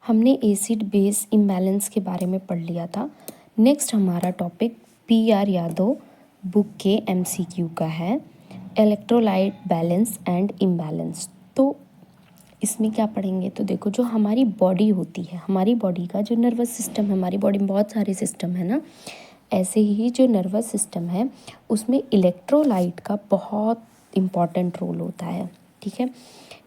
हमने acid base imbalance के बारे में पढ़ लिया था। नेक्स्ट हमारा टॉपिक PR यादव बुक के MCQ का है, इलेक्ट्रोलाइट बैलेंस एंड इम्बैलेंस। तो इसमें क्या पढ़ेंगे, तो देखो जो हमारी बॉडी होती है, हमारी बॉडी का जो नर्वस सिस्टम है, हमारी बॉडी में बहुत सारे सिस्टम है ना, ऐसे ही जो नर्वस सिस्टम है उसमें इलेक्ट्रोलाइट का बहुत इम्पॉर्टेंट रोल होता है। ठीक है,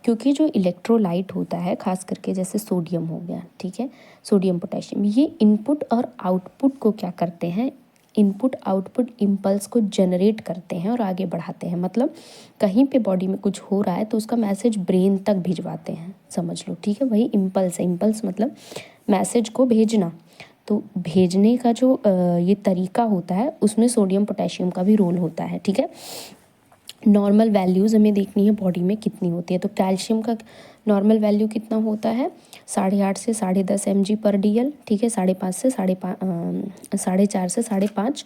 क्योंकि जो इलेक्ट्रोलाइट होता है खास करके जैसे सोडियम हो गया, ठीक है, सोडियम पोटेशियम, ये इनपुट और आउटपुट को क्या करते हैं, इनपुट आउटपुट इम्पल्स को जनरेट करते हैं और आगे बढ़ाते हैं। मतलब कहीं पे बॉडी में कुछ हो रहा है तो उसका मैसेज ब्रेन तक भिजवाते हैं, समझ लो। ठीक है, वही इम्पल्स है। इम्पल्स मतलब मैसेज को भेजना। तो भेजने का जो ये तरीका होता है उसमें सोडियम पोटेशियम का भी रोल होता है। ठीक है, नॉर्मल वैल्यूज़ हमें देखनी है बॉडी में कितनी होती है। तो कैल्शियम का नॉर्मल वैल्यू कितना होता है, 8.5 से 10.5 mg/dl। ठीक है, 5.5 से 4.5 से 5.5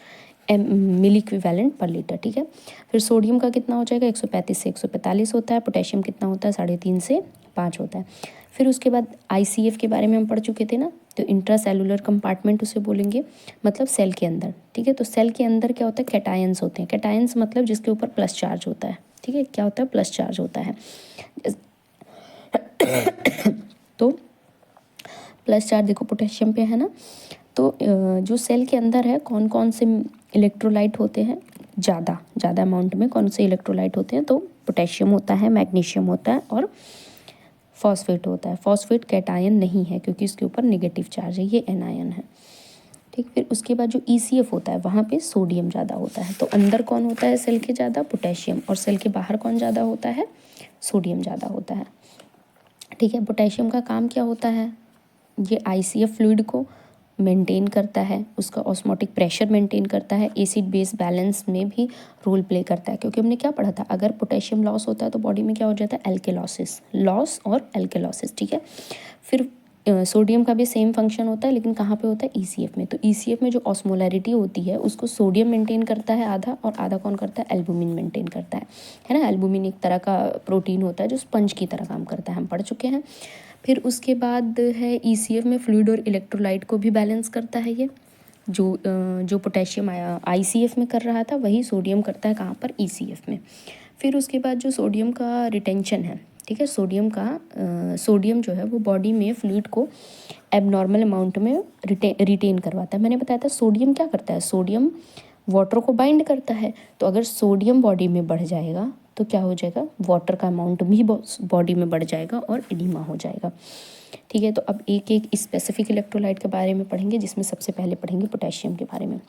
मिली इक्विवेलेंट पर लीटर। ठीक है, फिर सोडियम का कितना हो जाएगा, 135 से 145 होता है। पोटेशियम कितना होता है, 3.5 से 5 होता है। फिर उसके बाद ICF के बारे में हम पढ़ चुके थे ना, तो इंट्रा सेलुलर कंपार्टमेंट उसे बोलेंगे, मतलब सेल के अंदर। ठीक है, तो सेल के अंदर क्या होता है, कैटायंस होते हैं। कैटायंस मतलब जिसके ऊपर प्लस चार्ज होता है। ठीक है, क्या होता है, प्लस चार्ज होता है। तो प्लस चार्ज देखो पोटेशियम पे है ना, तो जो सेल के अंदर है कौन कौन से इलेक्ट्रोलाइट होते हैं, ज़्यादा अमाउंट में कौन से इलेक्ट्रोलाइट होते हैं, तो पोटेशियम होता है, मैग्नीशियम होता है और फॉस्फेट होता है। फॉस्फेट कैटायन नहीं है क्योंकि इसके ऊपर नेगेटिव चार्ज है, ये एनायन है। ठीक, फिर उसके बाद जो ECF होता है वहाँ पे सोडियम ज़्यादा होता है। तो अंदर कौन होता है सेल के ज़्यादा, पोटेशियम, और सेल के बाहर कौन ज़्यादा होता है, सोडियम ज़्यादा होता है। ठीक है, पोटेशियम का काम क्या होता है, ये ICF फ्लूइड को मेंटेन करता है, उसका ऑस्मोटिक प्रेशर मेंटेन करता है, एसिड बेस बैलेंस में भी रोल प्ले करता है। क्योंकि हमने क्या पढ़ा था, अगर पोटेशियम लॉस होता है तो बॉडी में क्या हो जाता है, एल्केलॉसिस, लॉस और एल्केलॉसिस। ठीक है, फिर सोडियम का भी सेम फंक्शन होता है, लेकिन कहाँ पे होता है, ECF में। तो ECF में जो ऑस्मोलैरिटी होती है उसको सोडियम मेंटेन करता है आधा, और आधा कौन करता है, एल्बुमिन मेंटेन करता है ना। एल्बुमिन एक तरह का प्रोटीन होता है जो स्पंज की तरह काम करता है, हम पढ़ चुके हैं। फिर उसके बाद है ECF में फ्लूइड और इलेक्ट्रोलाइट को भी बैलेंस करता है ये, जो पोटेशियम ICF में कर रहा था वही सोडियम करता है कहाँ पर, ECF में। फिर उसके बाद जो सोडियम का रिटेंशन है, ठीक है, सोडियम जो है वो बॉडी में फ्लूइड को एबनॉर्मल अमाउंट में रिटेन करवाता है। मैंने बताया था सोडियम क्या करता है, सोडियम वाटर को बाइंड करता है। तो अगर सोडियम बॉडी में बढ़ जाएगा तो क्या हो जाएगा, वाटर का अमाउंट भी बॉडी में बढ़ जाएगा और एनीमा हो जाएगा। ठीक है, तो अब एक एक स्पेसिफिक इलेक्ट्रोलाइट के बारे में पढ़ेंगे, जिसमें सबसे पहले पढ़ेंगे पोटेशियम के बारे में।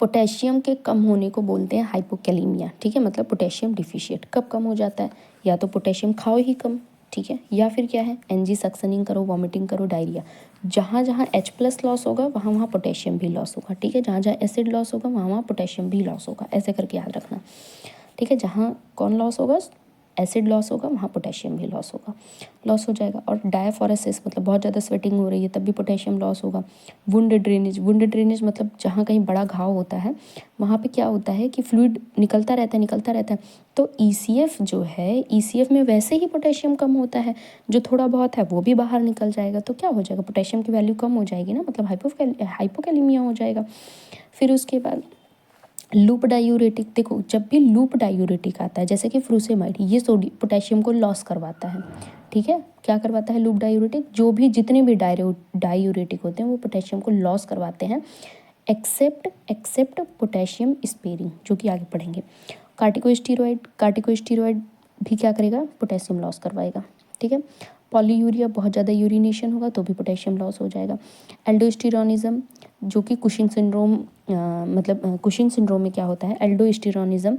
पोटेशियम के कम होने को बोलते हैं हाइपोकैलेमिया। ठीक है, मतलब पोटेशियम डिफिशिएट। कब कम हो जाता है, या तो पोटेशियम खाओ ही कम, ठीक है, या फिर क्या है, NG सक्शनिंग करो, वॉमिटिंग करो, डायरिया। जहाँ जहाँ H+ लॉस होगा वहाँ वहाँ पोटेशियम भी लॉस होगा। ठीक है, जहाँ जहाँ एसिड लॉस होगा वहाँ वहाँ पोटेशियम भी लॉस होगा, ऐसे करके याद रखना। ठीक है, जहाँ कौन लॉस होगा, एसिड लॉस होगा, वहाँ पोटेशियम भी लॉस हो जाएगा। और डायफोरेसिस मतलब बहुत ज़्यादा स्वेटिंग हो रही है तब भी पोटेशियम लॉस होगा। वुंड ड्रेनेज मतलब जहाँ कहीं बड़ा घाव होता है वहाँ पे क्या होता है कि फ्लूइड निकलता रहता है। तो ECF जो है, ECF में वैसे ही पोटेशियम कम होता है, जो थोड़ा बहुत है वो भी बाहर निकल जाएगा। तो क्या हो जाएगा, पोटेशियम की वैल्यू कम हो जाएगी ना, मतलब हाइपोकैलेमिया हो जाएगा। फिर उसके बाद लूप डायूरेटिक, देखो जब भी लूप डायूरेटिक आता है जैसे कि फ्रूसेमाइड, ये पोटेशियम को लॉस करवाता है। ठीक है, क्या करवाता है लूप डायूरेटिक, जितने भी डायूरेटिक होते हैं वो पोटेशियम को लॉस करवाते हैं, एक्सेप्ट पोटेशियम स्पेरिंग, जो कि आगे पढ़ेंगे। कार्टिकोस्टीरॉइड भी क्या करेगा, पोटेशियम लॉस करवाएगा। ठीक है, पॉलीयूरिया, बहुत ज़्यादा यूरिनेशन होगा तो भी पोटेशियम लॉस हो जाएगा। एल्डोस्टेरोनिज्म, जो कि कुशिंग सिंड्रोम, मतलब कुशिंग सिंड्रोम में क्या होता है, एल्डोस्टेरोनिज्म,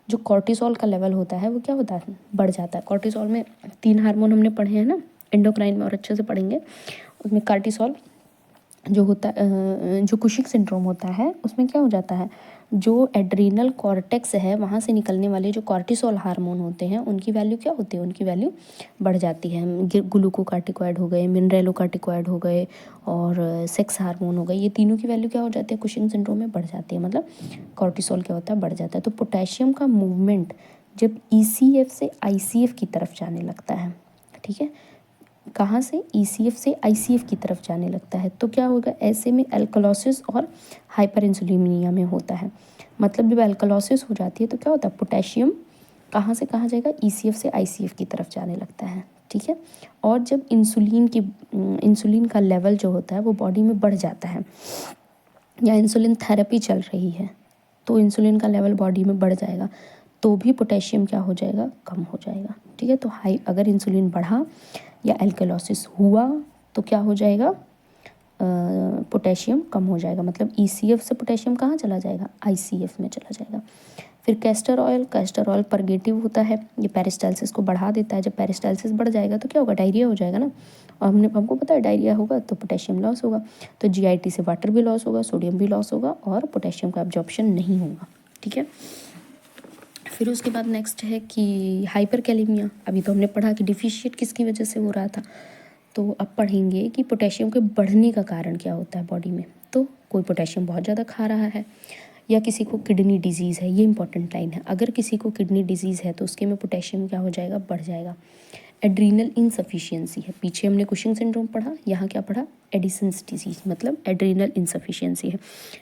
जो कॉर्टिसोल का लेवल होता है वो क्या होता है, बढ़ जाता है। कॉर्टिसोल में 3 हार्मोन हमने पढ़े हैं ना, एंडोक्राइन में और अच्छे से पढ़ेंगे। उसमें कार्टिसोल जो होता है, जो कुशिंग सिंड्रोम होता है उसमें क्या हो जाता है, जो एड्रीनल कॉर्टेक्स है वहाँ से निकलने वाले जो कॉर्टिसोल हार्मोन होते हैं उनकी वैल्यू क्या होती है, उनकी वैल्यू बढ़ जाती है। ग्लूकोकार्टिकॉइड हो गए, मिनरेलोकार्टिकॉइड हो गए और सेक्स हार्मोन हो गए, ये तीनों की वैल्यू क्या हो जाती है, कुशिंग सिंड्रोम में बढ़ जाती है। मतलब कॉर्टिसोल क्या होता है, बढ़ जाता है। तो पोटेशियम का मूवमेंट जब ECF से ICF की तरफ जाने लगता है, ठीक है, कहाँ से, ईसीएफ से आईसीएफ की तरफ जाने लगता है। तो क्या होगा, ऐसे में एल्कलोसिस और हाइपर इंसुलिनीमिया में होता है। मतलब जब एल्कलोसिस हो जाती है तो क्या होता है, पोटेशियम कहाँ से कहाँ जाएगा, ईसीएफ से आईसीएफ की तरफ जाने लगता है, ठीक है। और जब इंसुलिन का लेवल जो होता है वो बॉडी में बढ़ जाता है, या इंसुलिन थेरेपी चल रही है तो इंसुलिन का लेवल बॉडी में बढ़ जाएगा, तो भी पोटेशियम क्या हो जाएगा, कम हो जाएगा, ठीक है। तो अगर इंसुलिन बढ़ा या एल्कलोसिस हुआ तो क्या हो जाएगा, पोटेशियम कम हो जाएगा। मतलब ईसीएफ से पोटेशियम कहाँ चला जाएगा, आईसीएफ में चला जाएगा। फिर कैस्टर ऑयल परगेटिव होता है, ये पेरिस्टालसिस को बढ़ा देता है। जब पेरिस्टालसिस बढ़ जाएगा तो क्या होगा, डायरिया हो जाएगा ना। और हमको पता है डायरिया होगा तो पोटेशियम लॉस होगा, तो जीआईटी से वाटर भी लॉस होगा, सोडियम भी लॉस होगा और पोटेशियम का एब्जॉर्प्शन नहीं होगा, ठीक है। फिर उसके बाद नेक्स्ट है कि हाइपर कैलेमिया। अभी तो हमने पढ़ा कि डिफिशिएट किसकी वजह से हो रहा था, तो अब पढ़ेंगे कि पोटेशियम के बढ़ने का कारण क्या होता है बॉडी में। तो कोई पोटेशियम बहुत ज़्यादा खा रहा है, या किसी को किडनी डिजीज़ है, ये इंपॉर्टेंट लाइन है। अगर किसी को किडनी डिजीज़ है तो उसके में पोटेशियम क्या हो जाएगा, बढ़ जाएगा। एड्रीनल इनसफिशियंसी है, पीछे हमने कुशिंग सिंड्रोम पढ़ा, यहाँ क्या पढ़ा, एडिसन्स डिजीज, मतलब एड्रीनल इनसफिशियंसी है।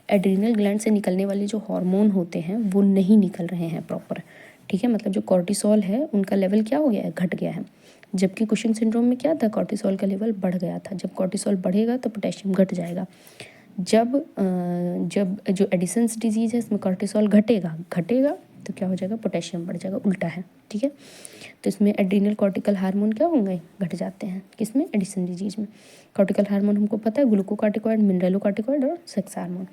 एड्रीनल ग्लैंड से निकलने वाले जो हार्मोन होते हैं वो नहीं निकल रहे हैं प्रॉपर, ठीक है। मतलब जो कॉर्टिसोल है उनका लेवल क्या हो गया है, घट गया है। जबकि कुशिंग सिंड्रोम में क्या था, कॉर्टिसोल का लेवल बढ़ गया था। जब कॉर्टिसोल बढ़ेगा तो पोटेशियम घट जाएगा। जब जो एडिसन्स डिजीज़ है इसमें कॉर्टिसोल घटेगा तो क्या हो जाएगा, पोटेशियम बढ़ जाएगा, उल्टा है, ठीक है। तो इसमें एड्रीनल कॉर्टिकल हार्मोन क्या होंगे, घट जाते हैं। किसमें, एडिसन डिजीज में। कॉर्टिकल हार्मोन हमको पता है, ग्लूकोकार्टिकॉइड, मिनरलोकार्टिकॉइड और सेक्स हार्मोन।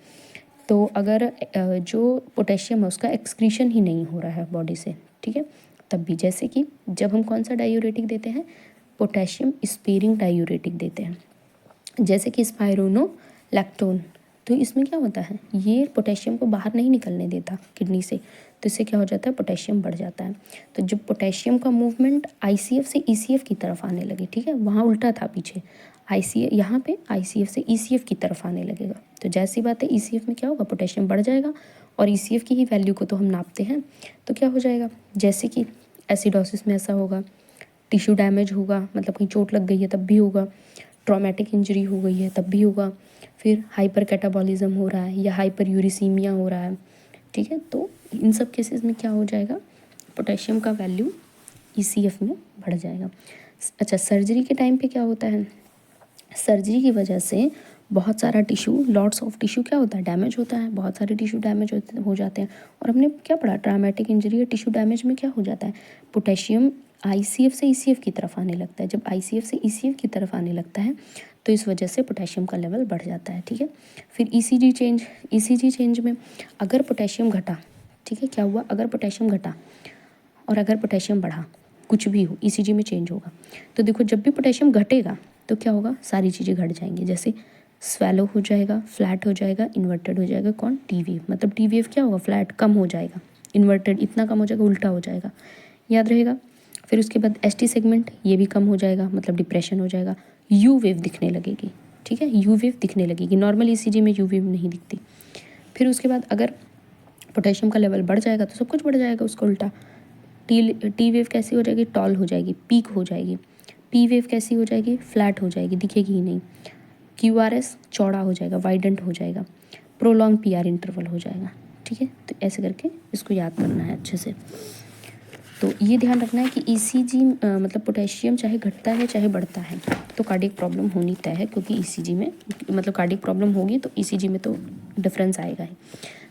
तो अगर जो पोटेशियम है उसका एक्सक्रीशन ही नहीं हो रहा है बॉडी से, ठीक है, तब भी, जैसे कि जब हम कौन सा डायूरेटिक देते हैं, पोटेशियम स्पेयरिंग डायूरेटिक देते हैं, जैसे कि स्पाइरोनोलैक्टोन। तो इसमें क्या होता है, ये पोटेशियम को बाहर नहीं निकलने देता किडनी से, तो इससे क्या हो जाता है, पोटेशियम बढ़ जाता है। तो जब पोटेशियम का मूवमेंट आईसीएफ से ईसीएफ की तरफ आने लगे, ठीक है, वहाँ उल्टा था पीछे, आईसीएफ यहाँ पे आईसीएफ से ईसीएफ की तरफ आने लगेगा। तो जैसी बात है, ईसीएफ में क्या होगा, पोटेशियम बढ़ जाएगा, और ईसीएफ की ही वैल्यू को तो हम नापते हैं, तो क्या हो जाएगा, जैसे कि एसिडोसिस में ऐसा होगा, टिश्यू डैमेज होगा, मतलब कहीं चोट लग गई है तब भी होगा, ट्रॉमेटिक इंजरी हो गई है तब भी होगा, फिर हाइपर कैटाबॉलिज्म हो रहा है या हाइपर यूरिसीमिया हो रहा है, ठीक है। तो इन सब केसेस में क्या हो जाएगा, पोटेशियम का वैल्यू ईसीएफ में बढ़ जाएगा। अच्छा, सर्जरी के टाइम पे क्या होता है, सर्जरी की वजह से बहुत सारा टिश्यू, लॉट्स ऑफ टिश्यू क्या होता है, डैमेज होता है, बहुत सारे टिश्यू डैमेज हो जाते हैं। और हमने क्या पढ़ा, ट्रॉमेटिक इंजरी या टिश्यू डैमेज में क्या हो जाता है, पोटेशियम आईसीएफ से ईसीएफ की तरफ आने लगता है। जब आईसीएफ से ईसीएफ की तरफ आने लगता है तो इस वजह से पोटेशियम का लेवल बढ़ जाता है, ठीक है। फिर ईसीजी चेंज में अगर पोटेशियम घटा, ठीक है, क्या हुआ, अगर पोटेशियम घटा और अगर पोटेशियम बढ़ा, कुछ भी हो, ईसीजी में चेंज होगा। तो देखो, जब भी पोटेशियम घटेगा तो क्या होगा, सारी चीज़ें घट जाएंगी, जैसे स्वेलो हो जाएगा, फ्लैट हो जाएगा, इन्वर्टेड हो जाएगा। कौन, टीवीएफ, मतलब टीवीएफ क्या होगा, फ्लैट कम हो जाएगा, इन्वर्टेड इतना कम हो जाएगा, उल्टा हो जाएगा, याद रहेगा। फिर उसके बाद एसटी सेगमेंट, ये भी कम हो जाएगा, मतलब डिप्रेशन हो जाएगा। यू वेव दिखने लगेगी, ठीक है, यू वेव दिखने लगेगी, नॉर्मल ईसीजी में यू वेव नहीं दिखती। फिर उसके बाद अगर पोटेशियम का लेवल बढ़ जाएगा तो सब कुछ बढ़ जाएगा, उसका उल्टा। टी वेव कैसी हो जाएगी, टॉल हो जाएगी, पीक हो जाएगी। पी वेव कैसी हो जाएगी, फ्लैट हो जाएगी, दिखेगी ही नहीं। क्यूआरएस चौड़ा हो जाएगा, वाइडेंट हो जाएगा। प्रोलॉन्ग पीआर इंटरवल हो जाएगा, ठीक है। तो ऐसे करके इसको याद करना है अच्छे से। तो ये ध्यान रखना है कि ईसीजी मतलब पोटेशियम चाहे घटता है चाहे बढ़ता है तो कार्डियक प्रॉब्लम होनी तय है, क्योंकि ईसीजी में मतलब कार्डियक प्रॉब्लम होगी तो ईसीजी में तो डिफरेंस आएगा ही।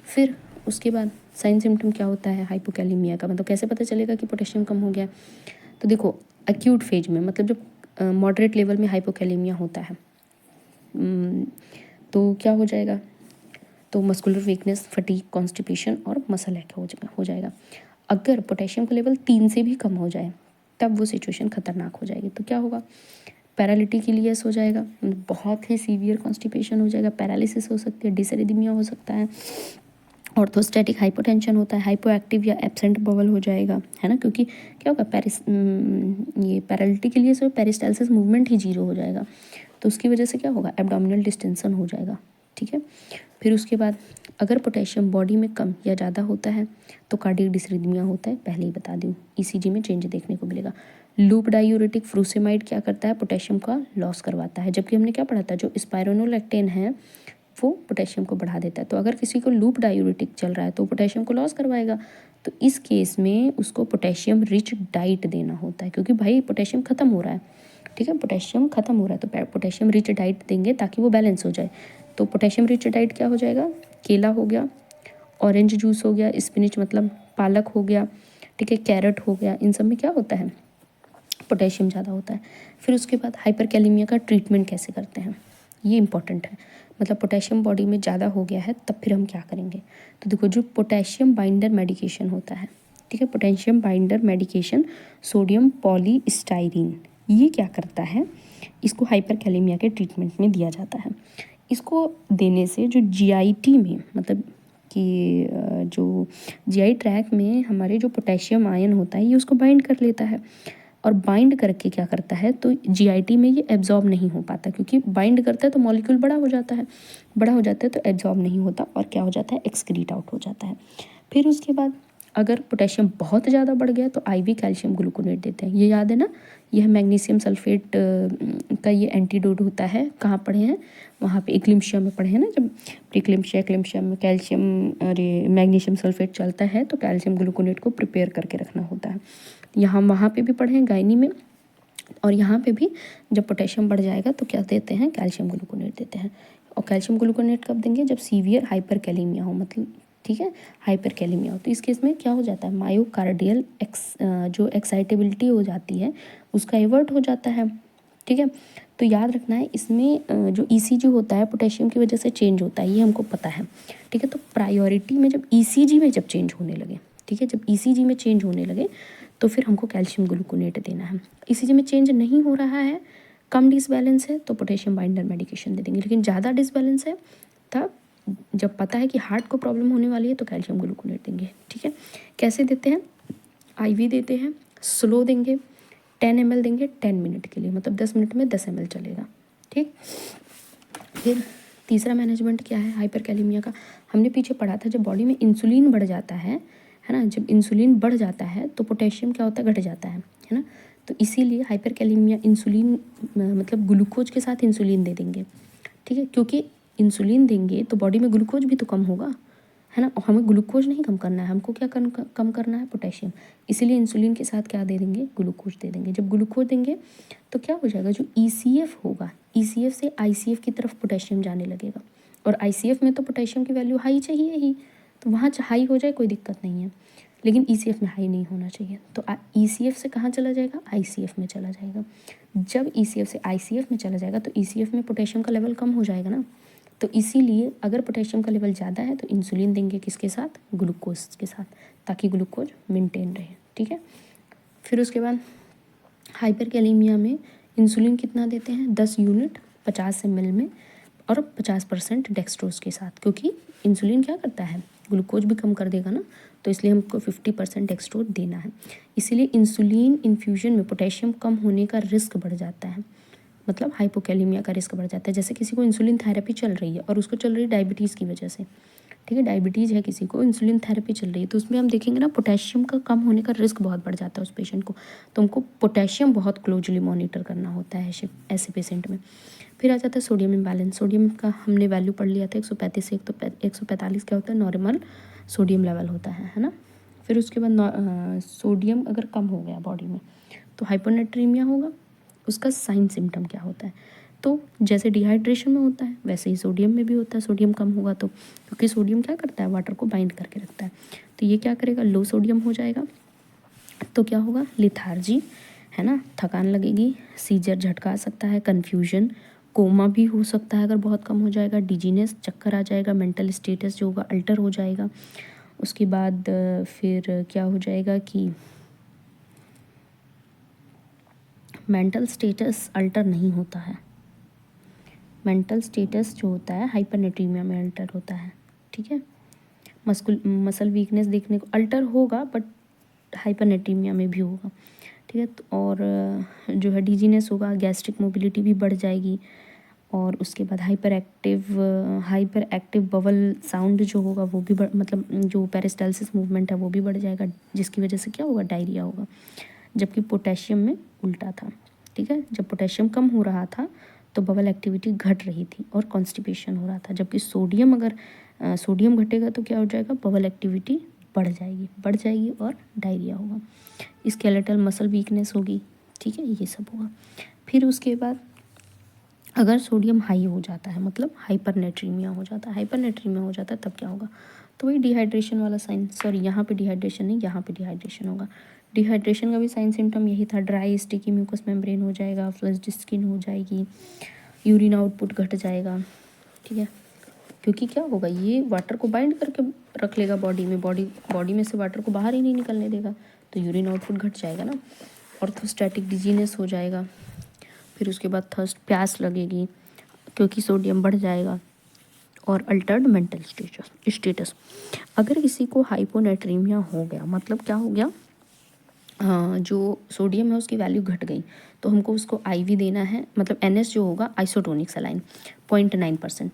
फिर उसके बाद साइन सिम्टम क्या होता है हाइपोकैलेमिया का, मतलब कैसे पता चलेगा कि पोटेशियम कम हो गया। तो देखो, एक्यूट फेज में, मतलब जब मॉडरेट लेवल में हाइपोकैलेमिया होता है तो क्या हो जाएगा, तो मस्कुलर वीकनेस, फटीग, कॉन्स्टिपेशन और मसल एक हो जाएगा। अगर पोटेशियम का लेवल 3 से भी कम हो जाए तब वो सिचुएशन खतरनाक हो जाएगी। तो क्या होगा, पैरालिटिकलियस हो जाएगा, बहुत ही सीवियर कॉन्स्टिपेशन हो जाएगा, पैरालिसिस हो सकती है, डिसरिदमिया हो सकता है, ऑर्थोस्टैटिक हाइपोटेंशन होता है, हाइपोएक्टिव या एब्सेंट बवल हो जाएगा, है ना, क्योंकि क्या होगा, ये पैरालिटिकलियस और पेरिस्टालसिस मूवमेंट ही जीरो हो जाएगा, तो उसकी वजह से क्या होगा, एब्डोमिनल डिस्टेंशन हो जाएगा, ठीक है। फिर उसके बाद अगर पोटेशियम बॉडी में कम या ज़्यादा होता है तो कार्डियक डिसरिदमिया होता है, पहले ही बता दूँ, ईसीजी में चेंज देखने को मिलेगा। लूप डायूरेटिक फ्रूसेमाइड क्या करता है, पोटेशियम का लॉस करवाता है, जबकि हमने क्या पढ़ा था, जो स्पाइरोनोलैक्टेन है वो पोटेशियम को बढ़ा देता है। तो अगर किसी को लूप डायूरेटिक चल रहा है तो पोटेशियम को लॉस करवाएगा, तो इस केस में उसको पोटेशियम रिच डाइट देना होता है, क्योंकि भाई पोटेशियम ख़त्म हो रहा है, ठीक है, पोटेशियम ख़त्म हो रहा है, तो पोटेशियम रिच डाइट देंगे ताकि वो बैलेंस हो जाए। तो पोटेशियम रिच डाइट क्या हो जाएगा, केला हो गया, ऑरेंज जूस हो गया, स्पिनिच मतलब पालक हो गया, ठीक है, कैरेट हो गया, इन सब में क्या होता है, पोटेशियम ज़्यादा होता है। फिर उसके बाद हाइपरकैलेमिया का ट्रीटमेंट कैसे करते हैं, ये इंपॉर्टेंट है। मतलब पोटेशियम बॉडी में ज़्यादा हो गया है तब फिर हम क्या करेंगे। तो देखो, जो पोटेशियम बाइंडर मेडिकेशन होता है, ठीक है, potassium binder medication sodium polystyrene, ये क्या करता है, इसको हाइपरकैलेमिया के ट्रीटमेंट में दिया जाता है। इसको देने से जो जीआईटी में, मतलब कि जो जीआई ट्रैक में हमारे जो पोटेशियम आयन होता है ये उसको बाइंड कर लेता है, और बाइंड करके क्या करता है, तो जीआईटी में ये एब्जॉर्ब नहीं हो पाता, क्योंकि बाइंड करता है तो मॉलिक्यूल बड़ा हो जाता है, बड़ा हो जाता है तो एब्जॉर्ब नहीं होता, और क्या हो जाता है, एक्सक्रीट आउट हो जाता है। फिर उसके बाद अगर पोटेशियम बहुत ज़्यादा बढ़ गया तो आईवी कैल्शियम ग्लूकोनेट देते हैं, ये याद है ना, यह मैग्नीशियम सल्फेट का ये एंटीडोट होता है। कहाँ पढ़े हैं, वहाँ पे एक्लिम्शिया में पढ़े हैं ना, जब प्रीक्लिम्शिया एक्लिम्शिया में कैल्शियम, अरे मैग्नीशियम सल्फेट चलता है तो कैल्शियम ग्लूकोनेट को प्रिपेयर करके रखना होता है। यहाँ वहाँ पे भी पढ़े हैं गायनी में, और यहाँ पे भी जब पोटेशियम बढ़ जाएगा तो क्या देते हैं, कैल्शियम ग्लूकोनेट देते हैं। और कैल्शियम ग्लूकोनेट कब देंगे, जब सीवियर हाइपरकैलेमिया हो, मतलब ठीक है, हाइपरकैलेमिया हो, तो इस केस में क्या हो जाता है, मायोकार्डियल जो एक्साइटेबिलिटी हो जाती है उसका एवर्ट हो जाता है, ठीक है। तो याद रखना है, इसमें जो ईसीजी होता है पोटेशियम की वजह से चेंज होता है, ये हमको पता है, ठीक है। तो प्रायोरिटी में जब ईसीजी में जब चेंज होने लगे, ठीक है, जब ईसीजी में चेंज होने लगे तो फिर हमको कैल्शियम ग्लूकोनेट देना है। ईसीजी में चेंज नहीं हो रहा है, कम डिसबैलेंस है, तो पोटेशियम बाइंडर मेडिकेशन दे देंगे, लेकिन ज़्यादा डिसबैलेंस है तब, जब पता है कि हार्ट को प्रॉब्लम होने वाली है, तो कैल्शियम ग्लूकोनेट देंगे, ठीक है। कैसे देते हैं, आईवी देते हैं, स्लो देंगे, 10 ml देंगे 10 मिनट के लिए, मतलब 10 मिनट में 10 ml चलेगा, ठीक। फिर तीसरा मैनेजमेंट क्या है हाइपरकैलेमिया का, हमने पीछे पढ़ा था, जब बॉडी में इंसुलिन बढ़ जाता है ना, जब इंसुलिन बढ़ जाता है तो पोटेशियम क्या होता है, घट जाता है ना। तो इसीलिए हाइपरकैलेमिया इंसुलिन, मतलब ग्लूकोज के साथ इंसुलिन दे देंगे, ठीक है, क्योंकि इंसुलिन देंगे तो बॉडी में ग्लूकोज भी तो कम होगा, है ना, और हमें ग्लूकोज नहीं कम करना है, हमको क्या कम करना है, पोटेशियम। इसीलिए इंसुलिन के साथ क्या दे देंगे, ग्लूकोज दे देंगे। जब ग्लूकोज देंगे तो क्या हो जाएगा, जो ईसीएफ होगा, ईसीएफ से आईसीएफ की तरफ पोटेशियम जाने लगेगा, और आईसीएफ में तो पोटेशियम की वैल्यू हाई चाहिए ही, तो वहाँ हाई हो जाए कोई दिक्कत नहीं है, लेकिन ईसीएफ में हाई नहीं होना चाहिए। तो ईसीएफ से कहाँ चला जाएगा, आईसीएफ में चला जाएगा। जब ईसीएफ से आईसीएफ में चला जाएगा तो ईसीएफ में पोटेशियम का लेवल कम हो जाएगा ना, तो इसीलिए अगर पोटेशियम का लेवल ज़्यादा है तो इंसुलिन देंगे, किसके साथ, ग्लूकोज के साथ, ताकि ग्लूकोज मेंटेन रहे, ठीक है। फिर उसके बाद हाइपरकैलेमिया में इंसुलिन कितना देते हैं, 10 यूनिट 50 ml में, और 50% डेक्सट्रोज के साथ, क्योंकि इंसुलिन क्या करता है, ग्लूकोज भी कम कर देगा ना, तो इसलिए हमको 50% डेक्सट्रोज देना है। इसीलिए इंसुलिन इन्फ्यूजन में पोटेशियम कम होने का रिस्क बढ़ जाता है, मतलब हाइपोकैलेमिया का रिस्क बढ़ जाता है। जैसे किसी को इंसुलिन थेरेपी चल रही है और उसको चल रही है डायबिटीज़ की वजह से, ठीक है, डायबिटीज़ है किसी को, इंसुलिन थेरेपी चल रही है, तो उसमें हम देखेंगे ना पोटेशियम का कम होने का रिस्क बहुत बढ़ जाता है उस पेशेंट को, तो हमको पोटेशियम बहुत क्लोजली मॉनिटर करना होता है ऐसे पेशेंट में। फिर आ जाता है सोडियम इम्बैलेंस। सोडियम का हमने वैल्यू पढ़ लिया था, 135 से 145 क्या होता है, नॉर्मल सोडियम लेवल होता है ना। फिर उसके बाद सोडियम अगर कम हो गया बॉडी में तो हाइपोनेट्रीमिया होगा। उसका साइन सिम्टम क्या होता है, तो जैसे डिहाइड्रेशन में होता है वैसे ही सोडियम में भी होता है, सोडियम कम होगा तो, क्योंकि सोडियम क्या करता है, वाटर को बाइंड करके रखता है, तो ये क्या करेगा, लो सोडियम हो जाएगा, तो क्या होगा, लिथार्जी, है ना, थकान लगेगी, सीजर, झटका आ सकता है, कन्फ्यूजन, कोमा भी हो सकता है अगर बहुत कम हो जाएगा, डिजीनेस, चक्कर आ जाएगा, मेंटल स्टेटस जो होगा अल्टर हो जाएगा। उसके बाद फिर क्या हो जाएगा कि मेंटल स्टेटस अल्टर नहीं होता है, मेंटल स्टेटस जो होता है हाइपरनेट्रीमिया में अल्टर होता है, ठीक है। मसल वीकनेस देखने को अल्टर होगा, बट हाइपरनेट्रीमिया में भी होगा, ठीक है। तो और जो है डिजीनेस होगा, गैस्ट्रिक मोबिलिटी भी बढ़ जाएगी, और उसके बाद हाइपर एक्टिव बबल साउंड जो होगा वो भी मतलब जो पेरिस्टाल्सिस मूवमेंट है वो भी बढ़ जाएगा, जिसकी वजह से क्या होगा, डायरिया होगा। जबकि पोटेशियम में उल्टा था, ठीक है। जब पोटेशियम कम हो रहा था तो बबल एक्टिविटी घट रही थी और कॉन्स्टिपेशन हो रहा था, जबकि सोडियम घटेगा तो क्या हो जाएगा, बबल एक्टिविटी बढ़ जाएगी और डायरिया होगा, स्केलेटल मसल वीकनेस होगी, ठीक है, ये सब होगा। फिर उसके बाद अगर सोडियम हाई हो जाता है, मतलब हाइपरनेट्रीमिया हो जाता है, तब क्या होगा, तो वही डिहाइड्रेशन वाला साइन, सॉरी यहाँ पे डिहाइड्रेशन नहीं, यहाँ पे डिहाइड्रेशन होगा। डिहाइड्रेशन का भी साइन सिम्टम यही था, ड्राई स्टिकी म्यूकस मेम्ब्रेन हो जाएगा, फ्लश्ड स्किन हो जाएगी, यूरिन आउटपुट घट जाएगा, ठीक है, क्योंकि क्या होगा, ये वाटर को बाइंड करके रख लेगा बॉडी में से वाटर को बाहर ही नहीं निकलने देगा, तो यूरिन आउटपुट घट जाएगा ना। ऑर्थोस्टैटिक डिजीनेस हो जाएगा। फिर उसके बाद थर्स्ट, प्यास लगेगी क्योंकि सोडियम बढ़ जाएगा। और अल्टर्ड मेंटल स्टेटस, अगर किसी को हाइपोनेट्रीमिया हो गया, मतलब क्या हो गया, जो सोडियम है उसकी वैल्यू घट गई, तो हमको उसको आईवी देना है, मतलब एनएस जो होगा आइसोटोनिक सलाइन 0.9%,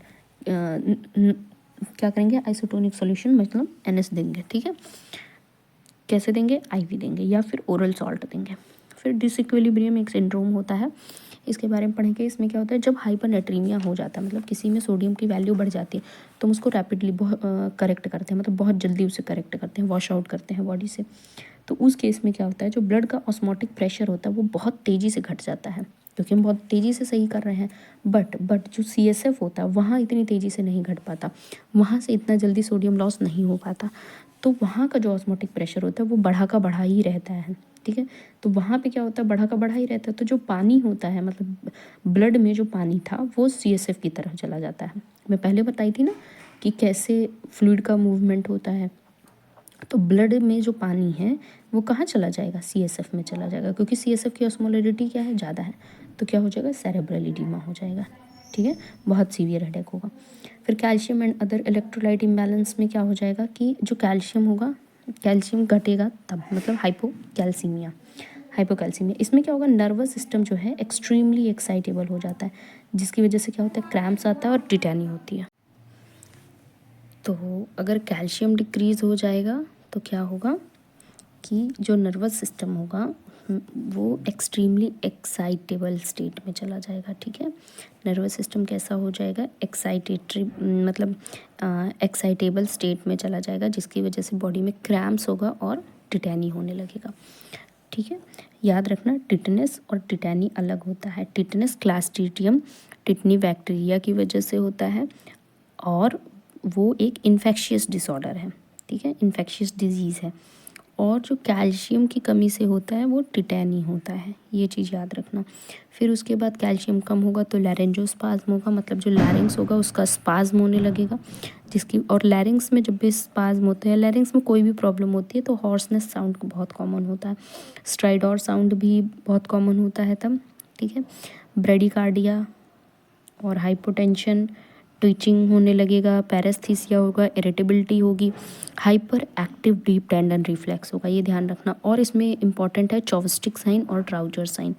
क्या करेंगे, आइसोटोनिक सॉल्यूशन मतलब एनएस देंगे, ठीक है। कैसे देंगे, आईवी देंगे या फिर ओरल सॉल्ट देंगे। फिर डिसइक्विलिब्रियम एक सिंड्रोम होता है, इसके बारे में पढ़ेंगे। इसमें क्या होता है, जब हाइपरनेट्रीमिया हो जाता है, मतलब किसी में सोडियम की वैल्यू बढ़ जाती है, तो हम उसको रैपिडली करेक्ट करते हैं, मतलब बहुत जल्दी उसे करेक्ट करते हैं, वॉश आउट करते हैं बॉडी से। तो उस केस में क्या होता है, जो ब्लड का ऑस्मोटिक प्रेशर होता है वो बहुत तेज़ी से घट जाता है, क्योंकि हम बहुत तेज़ी से सही कर रहे हैं। बट जो CSF होता है वहाँ इतनी तेज़ी से नहीं घट पाता, वहाँ से इतना जल्दी सोडियम लॉस नहीं हो पाता, तो वहाँ का जो ऑस्मोटिक प्रेशर होता है वो बढ़ा का बढ़ा ही रहता है, ठीक है। तो वहाँ पे क्या होता है, बढ़ा का बढ़ा ही रहता है, तो जो पानी होता है, मतलब ब्लड में जो पानी था वो CSF की तरफ चला जाता है। मैं पहले बताई थी ना कि कैसे फ्लूइड का मूवमेंट होता है, तो ब्लड में जो पानी है वो कहाँ चला जाएगा, CSF में चला जाएगा, क्योंकि CSF की ऑस्मोलरिटी क्या है, ज़्यादा है, तो क्या हो जाएगा, सेरेब्रल एडिमा हो जाएगा, ठीक है, बहुत सीवियर हेडेक होगा। फिर calcium and other electrolyte imbalance में क्या हो जाएगा कि जो कैल्शियम होगा, कैल्शियम घटेगा तब, मतलब हाइपोकैल्सीमिया। इसमें क्या होगा, नर्वस सिस्टम जो है एक्सट्रीमली एक्साइटेबल हो जाता है, जिसकी वजह से क्या होता है, क्रैम्प्स आता है और टिटैनी होती है। तो अगर कैल्शियम डिक्रीज़ हो जाएगा तो क्या होगा कि जो नर्वस सिस्टम होगा वो एक्सट्रीमली एक्साइटेबल स्टेट में चला जाएगा, ठीक है। नर्वस सिस्टम कैसा हो जाएगा, मतलब एक्साइटेबल स्टेट में चला जाएगा, जिसकी वजह से बॉडी में क्रैम्प्स होगा और टिटैनी होने लगेगा, ठीक है। याद रखना, टिटनेस और टिटैनी अलग होता है। टिटनेस क्लास्ट्रीडियम टिटनी बैक्टीरिया की वजह से होता है और वो एक इन्फेक्शियस डिसऑर्डर है, ठीक है, इन्फेक्शियस डिजीज़ है। और जो कैल्शियम की कमी से होता है वो टिटैनी होता है, ये चीज़ याद रखना। फिर उसके बाद कैल्शियम कम होगा तो लैरेंजोस्पाज्म होगा, मतलब जो लैरिंग्स होगा उसका स्पाज्म होने लगेगा, और लैरिंग्स में जब भी स्पाज्म होते हैं, लैरिंग्स में कोई भी प्रॉब्लम होती है तो हॉर्सनेस साउंड बहुत कॉमन होता है, स्ट्राइडोर साउंड भी बहुत कॉमन होता है तब, ठीक है। ब्रेडिकार्डिया और हाइपोटेंशन, ट्विचिंग होने लगेगा, पैरेस्थीसिया होगा, इरिटेबिलिटी होगी, hyper active deep tendon reflex होगा, ये ध्यान रखना। और इसमें इंपॉर्टेंट है चॉपस्टिक साइन और ट्राउजर साइन,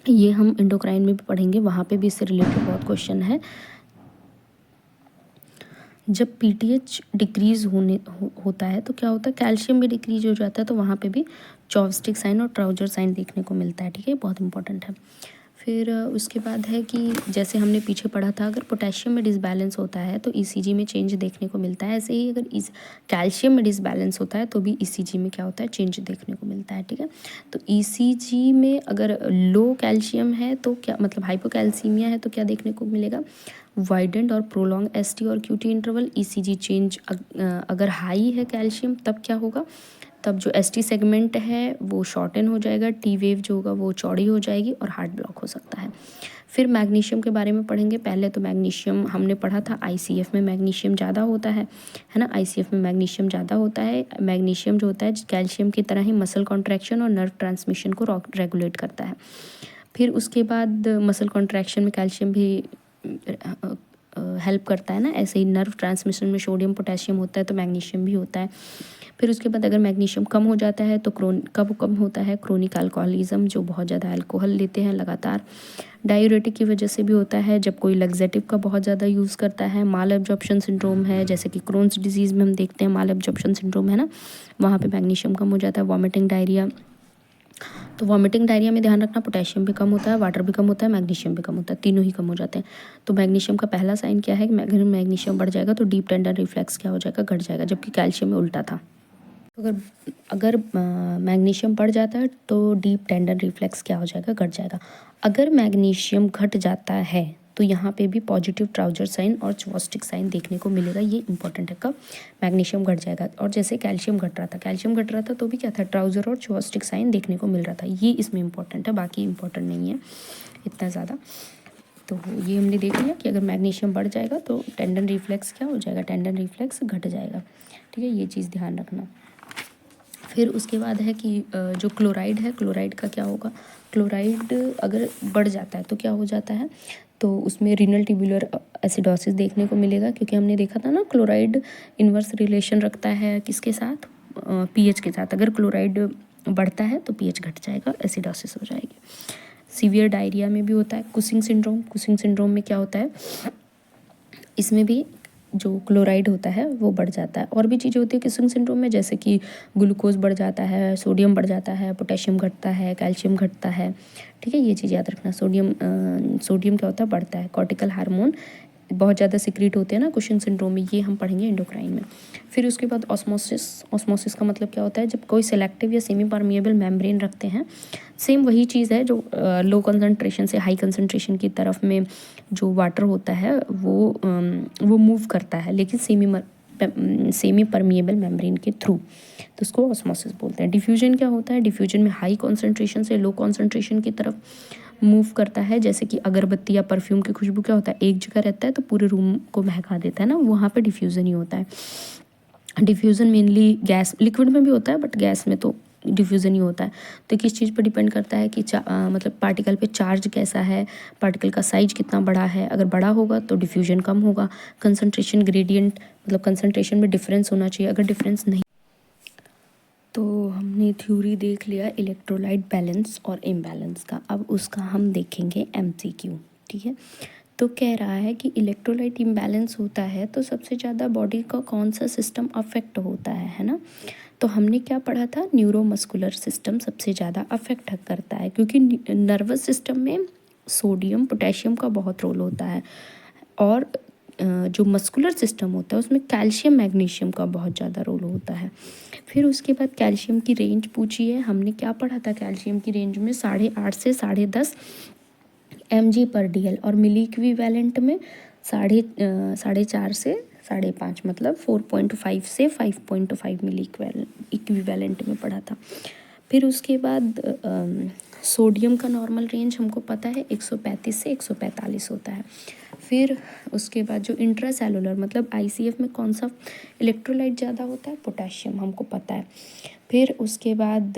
ये हम एंडोक्राइन में भी पढ़ेंगे, वहाँ पे भी इससे रिलेटेड बहुत क्वेश्चन है। जब PTH डिक्रीज होता है तो क्या होता है, कैल्शियम भी डिक्रीज हो जाता है, तो वहाँ पे भी चॉपस्टिक साइन और ट्राउजर साइन देखने को मिलता है, ठीक है, बहुत इंपॉर्टेंट है। फिर उसके बाद है कि जैसे हमने पीछे पढ़ा था, अगर पोटेशियम में डिसबैलेंस होता है तो ECG में चेंज देखने को मिलता है, ऐसे ही अगर कैल्शियम में डिसबैलेंस होता है तो भी ECG में क्या होता है, चेंज देखने को मिलता है, ठीक है। तो ECG में अगर लो कैल्शियम है तो क्या, मतलब हाइपोकैल्सीमिया है तो क्या देखने को मिलेगा, वाइडेंड और प्रोलॉन्ग ST और QT इंटरवल। ECG चेंज अगर हाई है कैल्शियम तब क्या होगा, तब जो ST सेगमेंट है वो शॉर्टन हो जाएगा, T वेव जो होगा वो चौड़ी हो जाएगी और हार्ट ब्लॉक हो सकता है। फिर मैग्नीशियम के बारे में पढ़ेंगे। पहले तो मैग्नीशियम हमने पढ़ा था, ICF में मैग्नीशियम ज़्यादा होता है ना, ICF में मैग्नीशियम ज़्यादा होता है। मैग्नीशियम जो होता है कैल्शियम की तरह ही मसल कॉन्ट्रैक्शन और नर्व ट्रांसमिशन को रेगुलेट करता है। फिर उसके बाद मसल कॉन्ट्रैक्शन में कैल्शियम भी हेल्प करता है ना, ऐसे ही नर्व ट्रांसमिशन में सोडियम पोटेशियम होता है तो मैग्नीशियम भी होता है। फिर उसके बाद अगर मैग्नीशियम कम हो जाता है तो कब कम होता है, क्रोनिक अल्कोहलिज्म, जो बहुत ज़्यादा अल्कोहल लेते हैं लगातार। डायूरेटिक की वजह से भी होता है, जब कोई लग्जेटिव का बहुत ज़्यादा यूज़ करता है। माल एब्जॉर्प्शन सिंड्रोम है, जैसे कि क्रोन्स डिजीज़ में हम देखते हैं माल एब्जॉर्प्शन सिंड्रोम है ना, वहाँ पे मैग्नीशियम कम हो जाता है, वॉमिटिंग, डायरिया। तो वॉमिटिंग डायरिया में ध्यान रखना पोटेशियम भी कम होता है, वाटर भी कम होता है, मैग्नीशियम भी कम होता है, तीनों ही कम हो जाते हैं। तो मैग्नीशियम का पहला साइन क्या है कि अगर मैग्नीशियम बढ़ जाएगा तो डीप टेंडन रिफ्लेक्स क्या हो जाएगा, घट जाएगा, जबकि कैल्शियम में उल्टा था। अगर अगर मैग्नीशियम बढ़ जाता है तो डीप टेंडन रिफ्लेक्स क्या हो जाएगा, घट जाएगा। अगर मैग्नीशियम घट जाता है तो यहाँ पे भी पॉजिटिव ट्राउजर साइन और चॉपस्टिक साइन देखने को मिलेगा। ये इंपॉर्टेंट है, कब मैग्नीशियम घट जाएगा। और जैसे कैल्शियम घट रहा था तो भी क्या था, ट्राउजर और चॉपस्टिक साइन देखने को मिल रहा था। ये इसमें इंपॉर्टेंट है, बाकी इंपॉर्टेंट नहीं है इतना ज़्यादा। तो ये हमने देख लिया कि अगर मैग्नीशियम बढ़ जाएगा तो टेंडन रिफ्लेक्स क्या हो जाएगा, टेंडन रिफ्लेक्स घट जाएगा। ठीक है, ये चीज़ ध्यान रखना। फिर उसके बाद है कि जो क्लोराइड है, क्लोराइड का क्या होगा, क्लोराइड अगर बढ़ जाता है तो क्या हो जाता है, तो उसमें रीनल ट्यूबुलर एसिडोसिस देखने को मिलेगा, क्योंकि हमने देखा था ना क्लोराइड इन्वर्स रिलेशन रखता है किसके साथ, पीएच के साथ। अगर क्लोराइड बढ़ता है तो पीएच घट जाएगा, एसिडोसिस हो जाएगी। सीवियर डायरिया में भी होता है कुसिंग सिंड्रोम। कुसिंग सिंड्रोम में क्या होता है, इसमें भी जो क्लोराइड होता है वो बढ़ जाता है। और भी चीज़ें होती है कुसिंग सिंड्रोम में, जैसे कि ग्लूकोज बढ़ जाता है, सोडियम बढ़ जाता है, पोटेशियम घटता है, कैल्शियम घटता है। ठीक है, ये चीज़ याद रखना। सोडियम क्या होता है, बढ़ता है। कॉर्टिकल हार्मोन बहुत ज़्यादा सिक्रीट होते हैं ना कुशिंग सिंड्रोम में, ये हम पढ़ेंगे एंडोक्राइन में। फिर उसके बाद ऑस्मोसिस। ऑस्मोसिस का मतलब क्या होता है, जब कोई सेलेक्टिव या सेमी परमिएबल मेम्ब्रेन रखते हैं। सेम वही चीज़ है जो लो कंसंट्रेशन से हाई कंसंट्रेशन की तरफ में जो वाटर होता है वो मूव करता है, लेकिन सेमी परमिएबल मेम्ब्रेन के थ्रू, तो उसको ऑस्मोसिस बोलते हैं। डिफ्यूजन क्या होता है, डिफ्यूजन में हाई कॉन्सेंट्रेशन से लो कॉन्सेंट्रेशन की तरफ मूव करता है। जैसे कि अगरबत्ती या परफ्यूम की खुशबू क्या होता है, एक जगह रहता है तो पूरे रूम को महका देता है ना, वहाँ पे डिफ्यूज़न ही होता है। डिफ्यूज़न मेनली गैस लिक्विड में भी होता है, बट गैस में तो डिफ्यूज़न ही होता है। तो किस चीज़ पर डिपेंड करता है कि मतलब पार्टिकल पे चार्ज कैसा है, पार्टिकल का साइज कितना बड़ा है। अगर बड़ा होगा तो डिफ्यूज़न कम होगा। कंसंट्रेशन ग्रेडियंट मतलब कंसंट्रेशन में डिफरेंस होना चाहिए। अगर डिफरेंस नहीं, तो हमने थ्योरी देख लिया इलेक्ट्रोलाइट बैलेंस और इम्बैलेंस का। अब उसका हम देखेंगे एमसीक्यू। ठीक है, तो कह रहा है कि इलेक्ट्रोलाइट इम्बैलेंस होता है तो सबसे ज़्यादा बॉडी का कौन सा सिस्टम अफेक्ट होता है ना। तो हमने क्या पढ़ा था, न्यूरोमस्कुलर सिस्टम सबसे ज़्यादा अफेक्ट करता है, क्योंकि नर्वस सिस्टम में सोडियम पोटेशियम का बहुत रोल होता है, और जो मस्कुलर सिस्टम होता है उसमें कैल्शियम मैग्नीशियम का बहुत ज़्यादा रोल होता है। फिर उसके बाद कैल्शियम की रेंज पूछी है, हमने क्या पढ़ा था, कैल्शियम की रेंज में 8.5 से 10.5 mg/dl, और मिली इक्विवेलेंट में 4.5 से 5.5 मतलब 4.5 से 5.5 मिली इक्विवेलेंट में पढ़ा था। फिर उसके बाद सोडियम का नॉर्मल रेंज हमको पता है 135 से 145 होता है। फिर उसके बाद जो इंट्रासेलुलर मतलब आईसीएफ में कौन सा इलेक्ट्रोलाइट ज़्यादा होता है, पोटेशियम, हमको पता है। फिर उसके बाद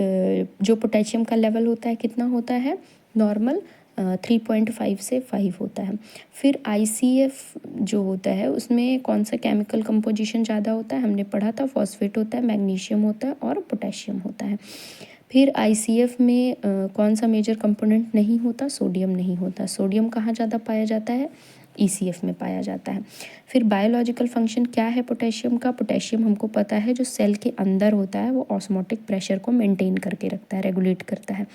जो पोटेशियम का लेवल होता है कितना होता है, नॉर्मल 3.5 से 5 होता है। फिर आईसीएफ जो होता है उसमें कौन सा केमिकल कंपोजिशन ज़्यादा होता है, हमने पढ़ा था फॉस्फेट होता है, मैग्नीशियम होता है और पोटेशियम होता है। फिर आईसीएफ में कौन सा मेजर कंपोनेंट नहीं होता, सोडियम नहीं होता। सोडियम कहाँ ज़्यादा पाया जाता है, ईसीएफ में पाया जाता है। फिर बायोलॉजिकल फंक्शन क्या है पोटेशियम का, पोटेशियम हमको पता है जो सेल के अंदर होता है वो ऑस्मोटिक प्रेशर को मेंटेन करके रखता है, रेगुलेट करता है।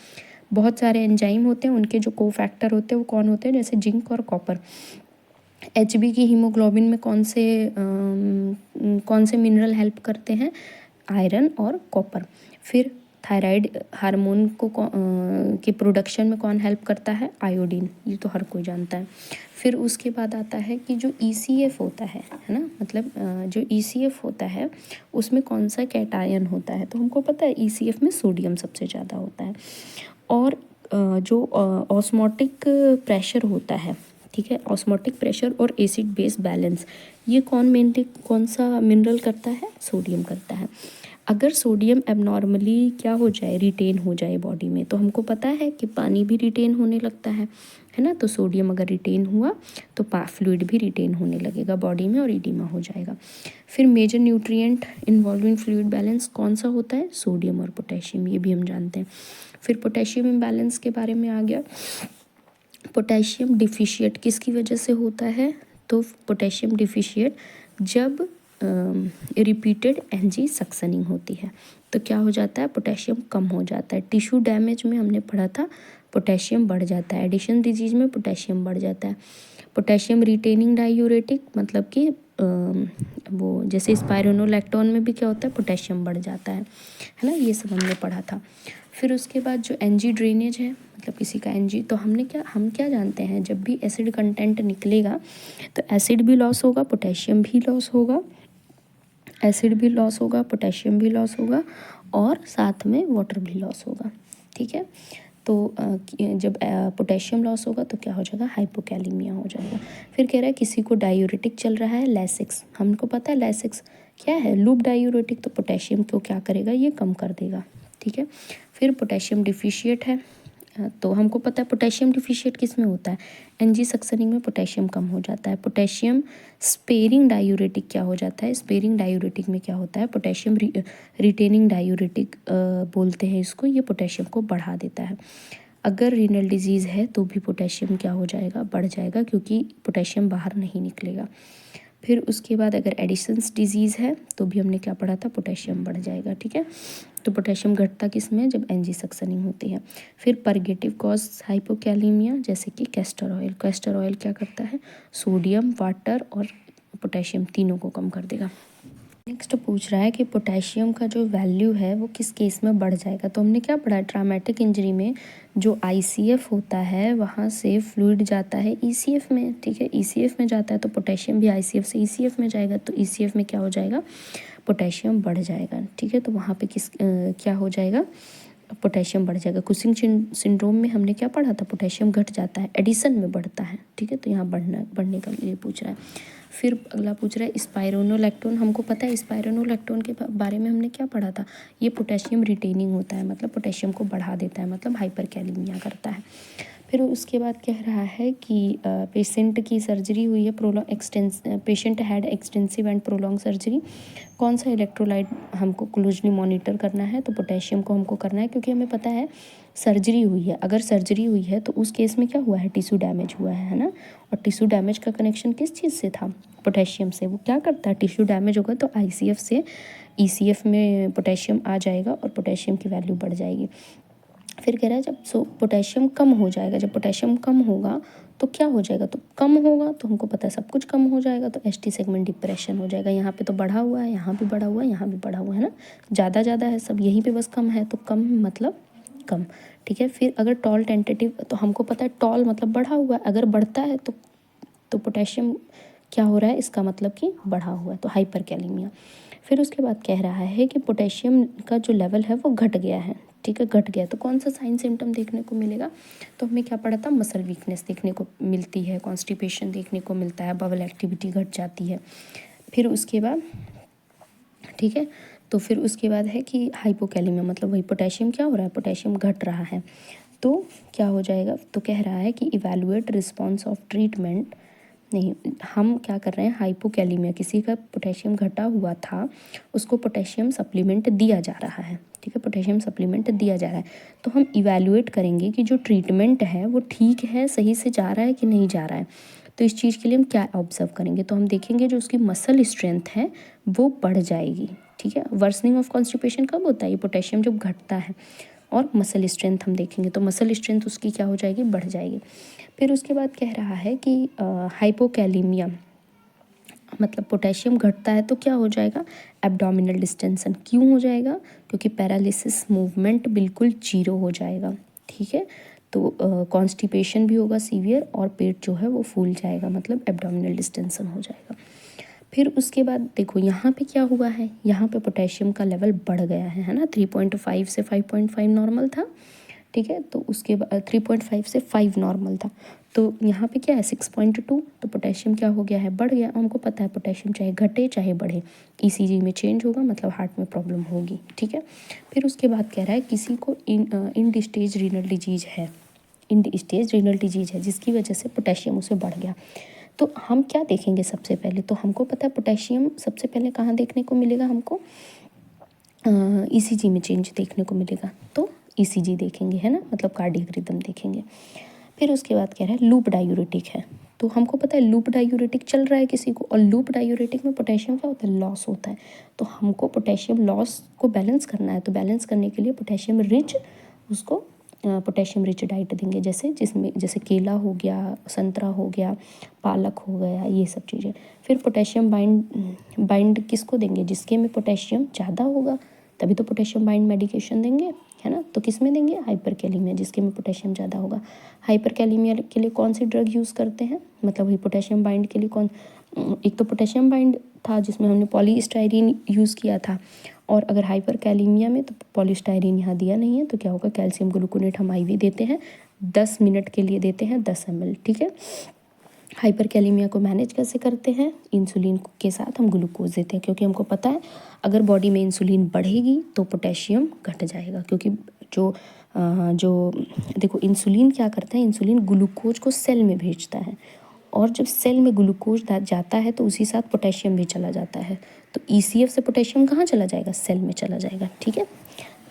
बहुत सारे एंजाइम होते हैं, उनके जो कोफैक्टर होते हैं वो कौन होते हैं, जैसे जिंक और कॉपर। एचबी की हीमोग्लोबिन में कौन से मिनरल हेल्प करते हैं, आयरन और कॉपर। फिर थायराइड हार्मोन को के प्रोडक्शन में कौन हेल्प करता है, आयोडीन, ये तो हर कोई जानता है। फिर उसके बाद आता है कि जो ईसीएफ होता है ना, मतलब जो ईसीएफ होता है उसमें कौन सा कैटायन होता है, तो हमको पता है ईसीएफ में सोडियम सबसे ज़्यादा होता है। और जो ऑस्मोटिक प्रेशर होता है, ठीक है, ऑस्मोटिक प्रेशर और एसिड बेस बैलेंस, ये कौन सा मिनरल करता है, सोडियम करता है। अगर सोडियम एबनॉर्मली क्या हो जाए, रिटेन हो जाए बॉडी में, तो हमको पता है कि पानी भी रिटेन होने लगता है ना। तो सोडियम अगर रिटेन हुआ तो फ्लूइड भी रिटेन होने लगेगा बॉडी में और इडिमा हो जाएगा। फिर major nutrient involve in fluid balance कौन सा होता है, सोडियम और पोटेशियम, ये भी हम जानते हैं। फिर पोटेशियम इम्बैलेंस के बारे में आ गया। पोटेशियम डिफिशिएट किसकी वजह से होता है, तो पोटेशियम डिफिशिएट जब रिपीटेड एनजी सक्शनिंग होती है तो क्या हो जाता है, पोटेशियम कम हो जाता है। टिश्यू डैमेज में हमने पढ़ा था पोटेशियम बढ़ जाता है। एडिशन डिजीज में पोटेशियम बढ़ जाता है। पोटेशियम रिटेनिंग डायूरेटिक मतलब कि वो जैसे स्पाइरोनोलैक्टोन में भी क्या होता है, पोटेशियम बढ़ जाता है ना, ये सब हमने पढ़ा था। फिर उसके बाद जो एनजी ड्रेनेज है, मतलब किसी का एनजी, तो हम क्या जानते हैं, जब भी एसिड कंटेंट निकलेगा तो एसिड भी लॉस होगा, पोटेशियम भी लॉस होगा, एसिड भी लॉस होगा, पोटेशियम भी लॉस होगा और साथ में वाटर भी लॉस होगा। ठीक है, तो जब पोटेशियम लॉस होगा तो क्या हो जाएगा, हाइपोकैलेमिया हो जाएगा। फिर कह रहा है किसी को डायूरेटिक चल रहा है, लैसिक्स, हमको पता है लैसिक्स क्या है, लूप डायूरेटिक, तो पोटेशियम को क्या करेगा, ये कम कर देगा। ठीक है, फिर पोटेशियम डिफिशिएट है, तो हमको पता है पोटेशियम डिफिशिएट किस में होता है, एनजी सक्शनिंग में पोटेशियम कम हो जाता है। पोटेशियम स्पेरिंग डायूरेटिक क्या हो जाता है, स्पेरिंग डायूरेटिक में क्या होता है, पोटेशियम रिटेनिंग डायूरेटिक बोलते हैं इसको, ये पोटेशियम को बढ़ा देता है। अगर रीनल डिजीज़ है तो भी पोटेशियम क्या हो जाएगा, बढ़ जाएगा, क्योंकि पोटेशियम बाहर नहीं निकलेगा। फिर उसके बाद अगर एडिशंस डिजीज़ है तो भी हमने क्या पढ़ा था, पोटेशियम बढ़ जाएगा। ठीक है, तो पोटेशियम घटता किस में, जब एनजी सक्शनिंग होती है। फिर परगेटिव कॉज हाइपोकैलेमिया, जैसे कि कैस्टर ऑयल, कैस्टर ऑयल क्या करता है, सोडियम, वाटर और पोटेशियम तीनों को कम कर देगा। नेक्स्ट पूछ रहा है कि पोटेशियम का जो वैल्यू है वो किस केस में बढ़ जाएगा, तो हमने क्या पढ़ा है, ट्रॉमेटिक इंजरी में जो आईसीएफ होता है वहाँ से फ्लूइड जाता है ईसीएफ में। ठीक है, ईसीएफ में जाता है तो पोटेशियम भी आईसीएफ से ईसीएफ में जाएगा, तो ईसीएफ में क्या हो जाएगा, पोटेशियम बढ़ जाएगा। ठीक है, तो वहाँ पे क्या हो जाएगा, पोटेशियम बढ़ जाएगा। कुशिंग सिंड्रोम में हमने क्या पढ़ा था, पोटेशियम घट जाता है, एडिशन में बढ़ता है। ठीक है, तो यहाँ बढ़ने का लिए पूछ रहा है। फिर अगला पूछ रहा है स्पाइरोनोलैक्टोन, हमको पता है स्पाइरोनोलैक्टोन के बारे में हमने क्या पढ़ा था, ये पोटेशियम रिटेनिंग होता है, मतलब पोटेशियम को बढ़ा देता है, मतलब हाइपरकैलेमिया करता है। फिर उसके बाद कह रहा है कि पेशेंट की सर्जरी हुई है, patient had extensive and prolong surgery, कौन सा इलेक्ट्रोलाइट हमको क्लोजली मॉनिटर करना है, तो पोटेशियम को हमको करना है, क्योंकि हमें पता है सर्जरी हुई है। अगर सर्जरी हुई है तो उस केस में क्या हुआ है, टिश्यू डैमेज हुआ है ना, और टिश्यू डैमेज का कनेक्शन किस चीज़ से था, पोटेशियम से। वो क्या करता है, टिश्यू डैमेज होगा तो आईसीएफ से ईसीएफ में पोटेशियम आ जाएगा और पोटेशियम की वैल्यू बढ़ जाएगी। फिर कह रहा है जब पोटेशियम कम हो जाएगा, जब पोटेशियम कम होगा तो क्या हो जाएगा, तो कम होगा तो हमको पता है सब कुछ कम हो जाएगा, तो एसटी सेगमेंट डिप्रेशन हो जाएगा। यहाँ पे तो बढ़ा हुआ है, यहाँ भी बढ़ा हुआ है, यहाँ भी बढ़ा हुआ है ना, ज़्यादा है सब, यहीं पे बस कम है, तो कम मतलब कम। ठीक है, फिर अगर टॉल टेंटेटिव, तो हमको पता है टॉल मतलब बढ़ा हुआ है, अगर बढ़ता है तो पोटेशियम क्या हो रहा है, इसका मतलब कि बढ़ा हुआ है, तो हाइपरकैलेमिया। फिर उसके बाद कह रहा है कि पोटेशियम का जो लेवल है वो घट गया है। ठीक है, घट गया तो कौन सा साइन सिम्टम देखने को मिलेगा, तो हमें क्या पढ़ा था, मसल वीकनेस देखने को मिलती है, कॉन्स्टिपेशन देखने को मिलता है, बवल एक्टिविटी घट जाती है। फिर उसके बाद ठीक है, तो फिर उसके बाद है कि हाइपोकैलेमिया, मतलब वही पोटेशियम क्या हो रहा है, पोटेशियम घट रहा है, तो क्या हो जाएगा, तो कह रहा है कि इवैल्यूएट रिस्पॉन्स ऑफ ट्रीटमेंट, नहीं, हम क्या कर रहे हैं, हाइपोकैलेमिया, किसी का पोटेशियम घटा हुआ था उसको पोटेशियम सप्लीमेंट दिया जा रहा है। ठीक है, पोटेशियम सप्लीमेंट दिया जा रहा है, तो हम इवैल्यूएट करेंगे कि जो ट्रीटमेंट है वो ठीक है, सही से जा रहा है कि नहीं जा रहा है। तो इस चीज़ के लिए हम क्या ऑब्जर्व करेंगे, तो हम देखेंगे जो उसकी मसल स्ट्रेंथ है वो बढ़ जाएगी। ठीक है, वर्सनिंग ऑफ कॉन्स्टिपेशन कब होता है, ये पोटेशियम जब घटता है, और मसल स्ट्रेंथ हम देखेंगे तो मसल स्ट्रेंथ उसकी क्या हो जाएगी, बढ़ जाएगी। फिर उसके बाद कह रहा है कि हाइपोकैलेमिया मतलब पोटेशियम घटता है तो क्या हो जाएगा, एब्डोमिनल डिस्टेंशन, क्यों हो जाएगा, क्योंकि पैरालिसिस, मूवमेंट बिल्कुल जीरो हो जाएगा। ठीक है, तो कॉन्स्टिपेशन भी होगा सीवियर, और पेट जो है वो फूल जाएगा, मतलब एब्डोमिनल डिस्टेंशन हो जाएगा। फिर उसके बाद देखो यहाँ पे क्या हुआ है, यहाँ पे पोटेशियम का लेवल बढ़ गया है ना, 3.5 से 5.5 नॉर्मल था। ठीक है, तो उसके बाद 3.5 से 5 नॉर्मल था, तो यहाँ पे क्या है 6.2, तो पोटेशियम क्या हो गया है, बढ़ गया। हमको पता है पोटेशियम चाहे घटे चाहे बढ़े ईसीजी में चेंज होगा, मतलब हार्ट में प्रॉब्लम होगी। ठीक है, फिर उसके बाद कह रहा है किसी को इंड स्टेज रीनल डिजीज है, इंड स्टेज रीनल डिजीज है जिसकी वजह से पोटेशियम उसे बढ़ गया, तो हम क्या देखेंगे सबसे पहले, तो हमको पता है पोटेशियम सबसे पहले कहाँ देखने को मिलेगा, हमको ईसीजी में चेंज देखने को मिलेगा, तो ईसीजी देखेंगे, है ना, मतलब कार्डियक रिदम देखेंगे। फिर उसके बाद कह रहा है लूप डायूरेटिक है, तो हमको पता है लूप डायूरेटिक चल रहा है किसी को, और लूप डायूरेटिक में पोटेशियम क्या होता है, लॉस होता है। तो हमको पोटेशियम लॉस को बैलेंस करना है, तो बैलेंस करने के लिए पोटेशियम रिच उसको पोटेशियम रिच डाइट देंगे, जैसे केला हो गया, संतरा हो गया, पालक हो गया, ये सब चीज़ें। फिर पोटेशियम बाइंड किसको देंगे, जिसके में पोटेशियम ज़्यादा होगा, तभी तो पोटेशियम बाइंड मेडिकेशन देंगे, है ना। तो किस में देंगे, हाइपरकैलेमिया, जिसके में पोटेशियम ज़्यादा होगा। हाइपरकैलेमिया के लिए कौन सी ड्रग यूज़ करते हैं, मतलब वही पोटेशियम बाइंड के लिए एक तो पोटेशियम बाइंड था जिसमें हमने पॉलीस्टाइरीन यूज़ किया था, और अगर हाइपरकैलेमिया में तो पॉलीस्टाइरीन यहाँ दिया नहीं है, तो क्या होगा, कैल्शियम ग्लूकोनेट हम IV देते हैं, 10 मिनट के लिए देते हैं, 10 ml, ठीक है। हाइपरकैलेमिया को मैनेज कैसे करते हैं, इंसुलिन के साथ हम ग्लूकोज देते हैं, क्योंकि हमको पता है अगर बॉडी में इंसुलिन बढ़ेगी तो पोटेशियम घट जाएगा, क्योंकि जो देखो इंसुलिन क्या करता है, इंसुलिन ग्लूकोज को सेल में भेजता है, और जब सेल में ग्लूकोज जाता है तो उसी साथ पोटेशियम भी चला जाता है। तो ECF से पोटेशियम कहाँ चला जाएगा, सेल में चला जाएगा, ठीक है।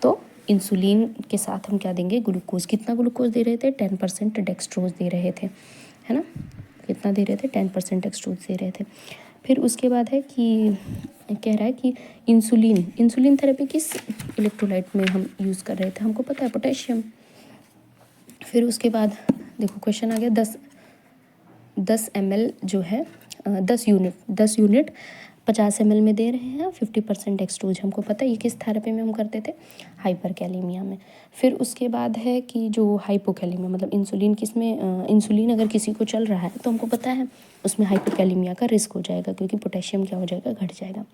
तो इंसुलिन के साथ हम क्या देंगे, ग्लूकोज। कितना ग्लूकोज दे रहे थे, 10% डेक्सट्रोज दे रहे थे, है ना। कितना दे रहे थे, 10% डेक्सट्रोज दे रहे थे। फिर उसके बाद है कि कह रहा है कि इंसुलिन थेरेपी किस इलेक्ट्रोलाइट में हम यूज़ कर रहे थे, हमको पता है, पोटेशियम। फिर उसके बाद देखो क्वेश्चन आ गया, 10 ml जो है 10 यूनिट 50 ml में दे रहे हैं, 50% डेक्सट्रोज, हमको पता है ये किस थेरेपी में हम करते थे, हाइपरकैलेमिया में। फिर उसके बाद है कि जो हाइपोकैलेमिया, मतलब इंसुलिन अगर किसी को चल रहा है तो हमको पता है उसमें हाइपोकैलेमिया का रिस्क हो जाएगा, क्योंकि पोटेशियम क्या हो जाएगा, घट जाएगा।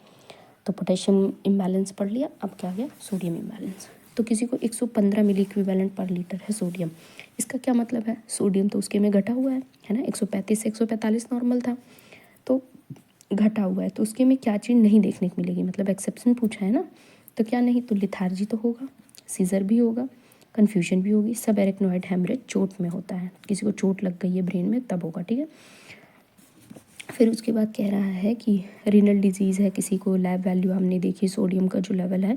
तो पोटेशियम इम्बैलेंस पढ़ लिया। अब क्या गया, सोडियम इम्बैलेंस। तो किसी को 115 मिली इक्विवेलेंट पर लीटर है सोडियम, इसका क्या मतलब है, सोडियम तो उसके में घटा हुआ है ना, 135 से 145 नॉर्मल था, तो घटा हुआ है, तो उसके में क्या चीज़ नहीं देखने को मिलेगी, मतलब एक्सेप्शन पूछा है ना, तो क्या नहीं, तो लिथार्जी तो होगा, सीजर भी होगा, कन्फ्यूजन भी होगी, सब एरेक्नोइड हेमरेज चोट में होता है, किसी को चोट लग गई है ब्रेन में तब होगा, ठीक है। फिर उसके बाद कह रहा है कि रीनल डिजीज़ है किसी को, लैब वैल्यू हमने देखी, सोडियम का जो लेवल है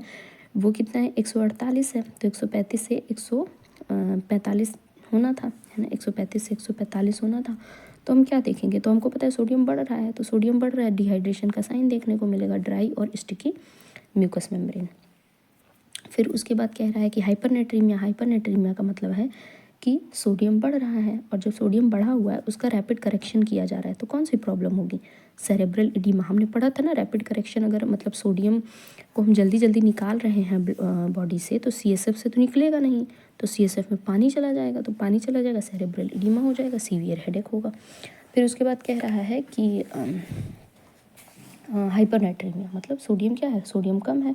वो कितना है, 148 है, तो 135 से 145 होना था, है ना, 135 से 145 होना था। तो हम क्या देखेंगे, तो हमको पता है सोडियम बढ़ रहा है, तो सोडियम बढ़ रहा है, डिहाइड्रेशन का साइन देखने को मिलेगा, ड्राई और स्टिकी म्यूकस मेम्ब्रेन। फिर उसके बाद कह रहा है कि हाइपरनेट्रीमिया का मतलब है कि सोडियम बढ़ रहा है, और जब सोडियम बढ़ा हुआ है उसका रैपिड करेक्शन किया जा रहा है, तो कौन सी प्रॉब्लम होगी, सेरेब्रल एडिमा। हमने पढ़ा था ना, रैपिड करेक्शन, अगर मतलब सोडियम को हम जल्दी जल्दी निकाल रहे हैं बॉडी से, तो CSF से तो निकलेगा नहीं, तो CSF में पानी चला जाएगा, तो पानी चला जाएगा, सेरेब्रल एडिमा हो जाएगा, सीवियर हेडेक होगा। फिर उसके बाद कह रहा है कि हाइपरनेट्रीमिया, मतलब सोडियम क्या है, सोडियम कम है,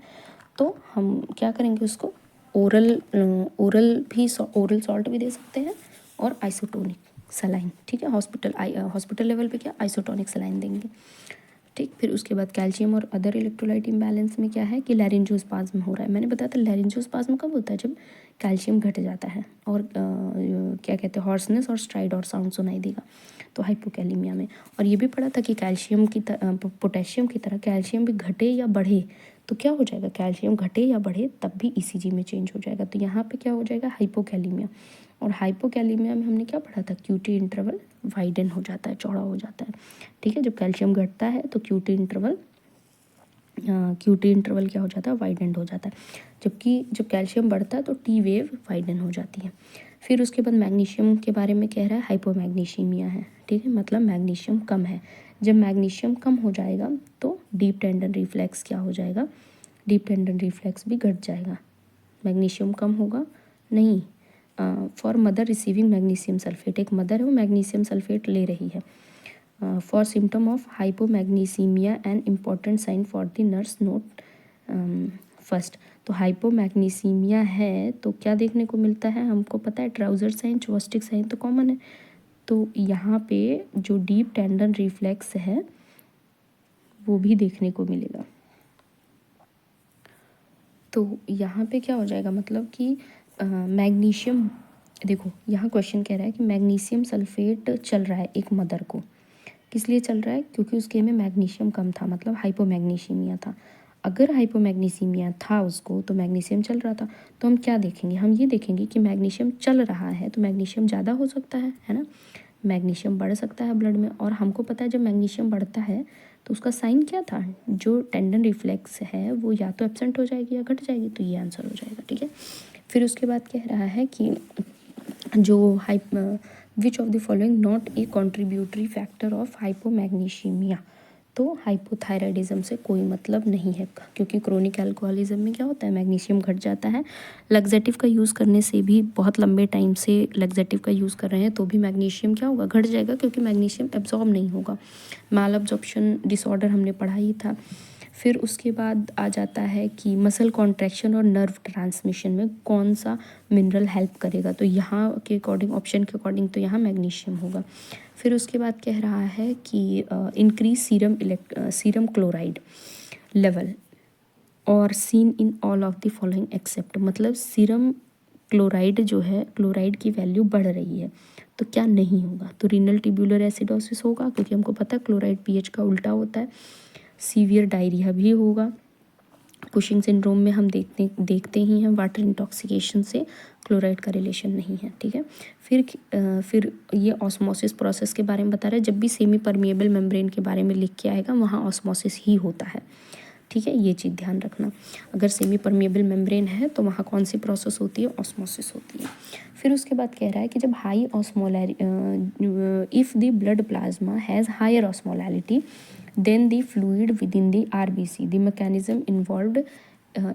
तो हम क्या करेंगे, उसको ओरल सॉल्ट भी दे सकते हैं, और आइसोटोनिक सलाइन, ठीक है। हॉस्पिटल लेवल पे क्या, आइसोटोनिक सलाइन देंगे, ठीक। फिर उसके बाद कैल्शियम और अदर इलेक्ट्रोलाइट इम्बैलेंस में क्या है कि लैरिंजियोस्पाज्म हो रहा है। मैंने बताया था लैरिंजियोस्पाज्म कब होता है, जब कैल्शियम घट जाता है, और क्या कहते हैं, हॉर्सनेस और स्ट्राइड और साउंड सुनाई देगा, तो हाइपोकैलेमिया में। और ये भी पढ़ा था कि पोटेशियम की तरह कैल्शियम भी घटे या बढ़े तो क्या हो जाएगा, कैल्शियम घटे या बढ़े तब भी ECG में चेंज हो जाएगा, तो यहाँ पे क्या हो जाएगा, हाइपोकैलेमिया। और हाइपोकैलेमिया में हमने क्या पढ़ा था, QT इंटरवल वाइडन हो जाता है, चौड़ा हो जाता है, ठीक है। जब कैल्शियम घटता है तो QT इंटरवल क्या हो जाता है, वाइडेंड हो जाता है, जबकि जब कैल्शियम बढ़ता है तो T वेव वाइडन हो जाती है। फिर उसके बाद मैग्नीशियम के बारे में कह रहा है, हाइपोमैग्नीशीमिया है, ठीक है, मतलब मैग्नीशियम कम है। जब मैग्नीशियम कम हो जाएगा तो डीप टेंडन रिफ्लेक्स क्या हो जाएगा, डीप टेंडन रिफ्लेक्स भी घट जाएगा। मैग्नीशियम कम होगा नहीं, for mother receiving magnesium sulphate, एक मदर है वो मैग्नीशियम सल्फेट ले रही है, for symptom of hypomagnesaemia and important sign for the nurse note first. तो हाइपोमैग्नीसीमिया है तो क्या देखने को मिलता है, हमको पता है ट्राउजर साइन, चोस्टिक साइन तो कॉमन है, तो यहाँ पे जो डीप टेंडन रिफ्लेक्स है वो भी देखने को मिलेगा। तो यहाँ पे क्या हो जाएगा, मतलब कि मैग्नीशियम, देखो यहाँ क्वेश्चन कह रहा है कि मैग्नीशियम सल्फेट चल रहा है एक मदर को, किस लिए चल रहा है, क्योंकि उसके में मैग्नीशियम कम था, मतलब हाइपोमैग्नीशीमिया था। अगर हाइपोमैग्नीसीमिया था उसको तो मैग्नीशियम चल रहा था, तो हम क्या देखेंगे, हम ये देखेंगे कि मैग्नीशियम चल रहा है तो मैग्नीशियम ज़्यादा हो सकता है ना, मैग्नीशियम बढ़ सकता है ब्लड में। और हमको पता है जब मैग्नीशियम बढ़ता है तो उसका साइन क्या था, जो टेंडन रिफ्लेक्स है वो या तो एब्सेंट हो जाएगी या घट जाएगी, तो ये आंसर हो जाएगा। ठीक है, फिर उसके बाद कह रहा है कि जो which of the following not a contributory factor of hypomagnesemia. तो हाइपोथायराइडिज्म से कोई मतलब नहीं है, क्योंकि क्रोनिक अल्कोहलिज्म में क्या होता है, मैग्नीशियम घट जाता है। लग्जेटिव का यूज़ करने से भी, बहुत लंबे टाइम से लग्जेटिव का यूज़ कर रहे हैं तो भी मैग्नीशियम क्या होगा, घट जाएगा, क्योंकि मैग्नीशियम एब्जॉर्ब नहीं होगा। माल अब्जॉर्प्शन डिसऑर्डर हमने पढ़ा ही था। फिर उसके बाद आ जाता है कि मसल कॉन्ट्रैक्शन और नर्व ट्रांसमिशन में कौन सा मिनरल हेल्प करेगा, तो यहाँ के अकॉर्डिंग, ऑप्शन के अकॉर्डिंग तो यहाँ मैग्नीशियम होगा। फिर उसके बाद कह रहा है कि इंक्रीज सीरम क्लोराइड लेवल और seen in all of the following except, मतलब सीरम क्लोराइड जो है, क्लोराइड की वैल्यू बढ़ रही है तो क्या नहीं होगा, तो रीनल ट्यूब्यूलर एसिडोसिस होगा, क्योंकि हमको पता है क्लोराइड पीएच का उल्टा होता है। सीवियर डायरिया भी होगा। कुशिंग सिंड्रोम में हम देखते ही हैं वाटर इंटॉक्सिकेशन से क्लोराइड का रिलेशन नहीं है। ठीक है, फिर ये ऑस्मोसिस प्रोसेस के बारे में बता रहा है। जब भी सेमी परमिएबल मेम्ब्रेन के बारे में लिख के आएगा वहाँ ऑस्मोसिस ही होता है। ठीक है, ये चीज़ ध्यान रखना। अगर सेमी परमिएबल मेम्ब्रेन है तो वहाँ कौन सी प्रोसेस होती है, ऑस्मोसिस होती है। फिर उसके बाद कह रहा है कि जब high if the blood plasma has higher osmolarity then the fluid within the RBC the mechanism involved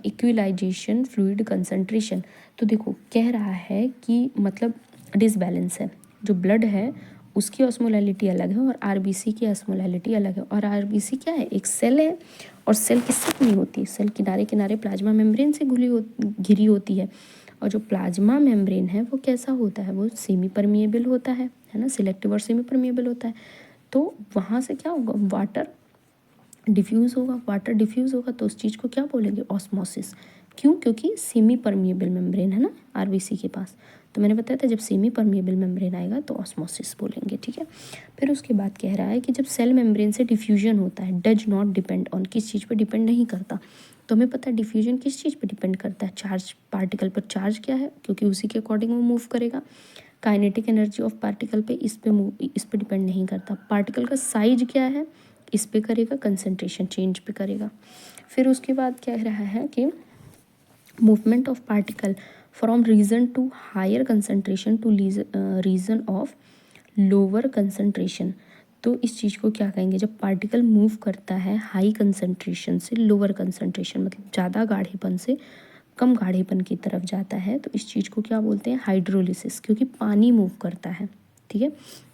equalisation fluid concentration. तो देखो कह रहा है कि मतलब डिसबैलेंस है, जो ब्लड है उसकी ऑस्मोलैरिटी अलग है और आरबीसी की ऑस्मोलैरिटी अलग है। और आरबीसी क्या है, एक सेल है, और सेल किससे बनी होती है, सेल किनारे किनारे प्लाज्मा मेम्ब्रेन से घिरी होती है। और जो प्लाज्मा मेम्ब्रेन है वो कैसा होता है, वो सेमी परमिएबल होता है ना, सिलेक्टिव और सेमी परमिएबल होता है। तो वहाँ से क्या होगा, वाटर डिफ्यूज़ होगा, तो उस चीज़ को क्या बोलेंगे, ऑस्मोसिस। क्यों, क्योंकि सेमी परमिएबल मेम्ब्रेन है ना आरबीसी के पास। तो मैंने बताया था जब सेमी परमिएबल मेम्ब्रेन आएगा तो ऑस्मोसिस बोलेंगे। ठीक है, फिर उसके बाद कह रहा है कि जब सेल मेम्ब्रेन से डिफ्यूजन होता है डज नॉट डिपेंड ऑन, किस चीज़ पर डिपेंड नहीं करता। तो हमें पता है डिफ्यूजन किस चीज़ पर डिपेंड करता है, चार्ज, पार्टिकल पर चार्ज क्या है, क्योंकि उसी के अकॉर्डिंग वो मूव करेगा। काइनेटिक एनर्जी ऑफ पार्टिकल पे, इस पे डिपेंड नहीं करता। पार्टिकल का साइज क्या है, इस पे करेगा, कंसंट्रेशन चेंज पे करेगा। फिर उसके बाद कह रहा है कि movement of particle from region to higher concentration to region of lower concentration. तो इस चीज़ को क्या कहेंगे, जब पार्टिकल मूव करता है हाई कंसंट्रेशन से लोअर कंसंट्रेशन, मतलब ज़्यादा गाढ़ेपन से कम गाढ़ेपन की तरफ जाता है, तो इस चीज़ को क्या बोलते हैं, हाइड्रोलिसिस, क्योंकि पानी मूव करता है। ठीक है,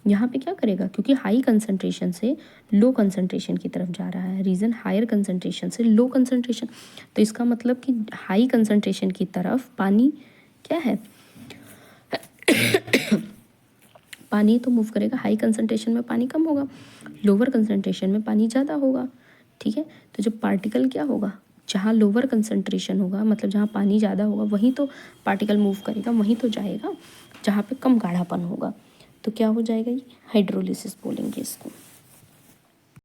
यहाँ पे क्या करेगा, क्योंकि हाई कंसंट्रेशन से लो कंसंट्रेशन की तरफ जा रहा है, रीज़न हायर कंसंट्रेशन से लो कंसंट्रेशन, तो इसका मतलब कि हाई कंसंट्रेशन की तरफ पानी क्या है पानी तो मूव करेगा, हाई कंसंट्रेशन में पानी कम होगा, लोअर कंसंट्रेशन में पानी ज़्यादा होगा। ठीक है, तो जब पार्टिकल क्या होगा, जहाँ लोअर कंसंट्रेशन होगा, मतलब जहाँ पानी ज़्यादा होगा वहीं तो पार्टिकल मूव करेगा, वहीं तो जाएगा जहाँ पे कम गाढ़ापन होगा, तो क्या हो जाएगा, ये हाइड्रोलिसिस बोलेंगे इसको।